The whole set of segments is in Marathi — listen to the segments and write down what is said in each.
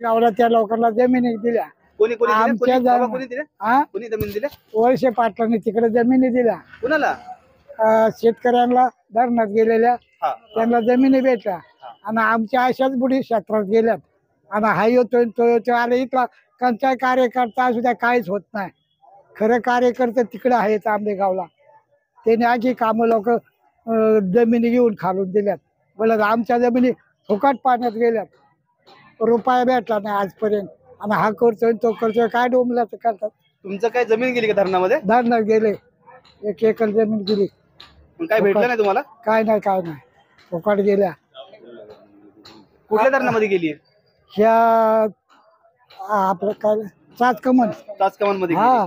गावाला त्या लोकांना जमिनी दिल्या. कोणी कोणी दिल्या? आमच्या कोणी बाबा कोणी दिल्या? हा कोणी जमीन दिल्या? वळसे पाटलांनी तिकडे जमिनी दिल्या. कुणाला? शेतकऱ्यांना धरणात गेलेल्या हा त्यांना जमिनी भेटल्या आणि आमच्या अशाच बुडी क्षेत्रात गेल्यात. आणि हा येतोय तो येतोय आले इथला कोणताही कार्यकर्ता असू द्या काहीच होत नाही. खरं कार्यकर्ते तिकडे आहेत आंबेगावला. त्याने आधी कामं लोक जमिनी घेऊन खालून दिल्यात. बोलत आमच्या जमिनी फुकट पाण्यात गेल्यात. रुपया भेटला नाही आजपर्यंत. आणि हा करतोय तो करतोय काय डोंबल्याचं करतात. तुमचं काय जमीन गेली का धरणामध्ये? धरणात गेले 1 एकर जमीन गेली. पण काय भेटलं नाही तुम्हाला? काय नाही फुकट गेल्या. कुठल्या धरणामध्ये गेली? ह्या आपलं काय चाचकमन तासकमान मध्ये हा.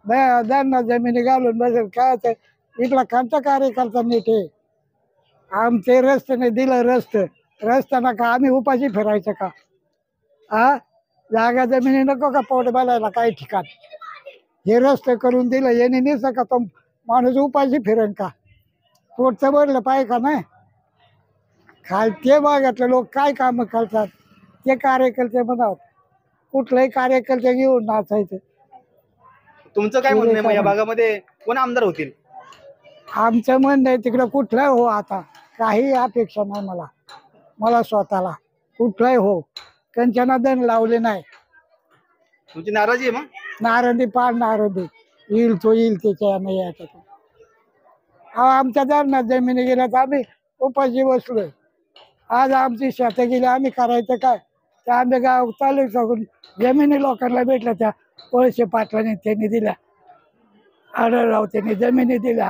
धरणात जमिनी घालून बसेल काय ते इथला कोणता कार्यकर्ता नीट आहे. आमचे रस्त्याने दिलं रस्त्यानं का आम्ही उपाशी फिरायचं का? हा जागा जमिनी नको का पोट बांधायला काही ठिकाण. हे रस्ते करून दिलं याने नाही का तो माणूस उपाशी फिरेन का? पोटचं भरलं पाहिजे का नाही? खालते भागातले लोक काय कामं करतात ते कार्यकर्ते म्हणावं. कुठलंही कार्यकर्ते घेऊन नाचायचं. तुमचं काय म्हणणं आहे मग या भागामध्ये कोण आमदार होतील? आमचं म्हणणं आहे तिकडं कुठलंही हो आता काही अपेक्षा नाही मला स्वतःला कुठलंही हो. कंचना दण लावले नाही. तुमची नाराजी आहे मग? नारंदी पार नारंदी येईल तो येईल त्याच्या नाही याच्यातून. आमच्या धरणात जमिनी गेल्या तर आम्ही उपाशी बसलोय. आज आमची शेतं गेली आम्ही करायचं काय? त्या आंबेगाव तालुक्यातून जमिनी लोकांना भेटल्या. त्या वळसे पाटलांनी त्यांनी दिल्या. आढळराव त्यांनी जमिनी दिल्या.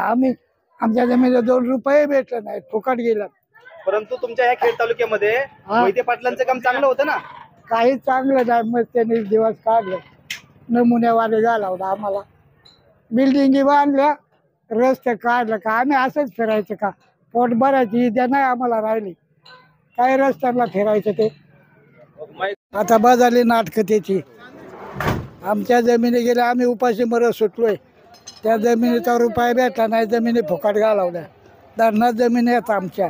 आमच्या जमिनीला 2 रुपये भेटले नाहीत फुकट गेला. परंतु तुमच्या या खेड तालुक्यामध्ये मोहिते पाटलांचं काम चांगलं होतं ना? काही चांगलं नाही. मग त्यांनी दिवस काढले नमुन्यावाले घालवलं आम्हाला. बिल्डिंगी बांधल्या रस्ते काढलं का आम्ही असंच फिरायचं का? पोट भरायची इद्या नाही आम्हाला राहिली. काही रस्त्याला फिरायचं ते आता बदलली नाटकं त्याची. आमच्या जमिनी गेल्या आम्ही उपाशी मरत सुटलोय. त्या जमिनीचा रुपया भेटला नाही. जमिनी फुकट घालवल्या. धरणात जमिनी आहेत आमच्या.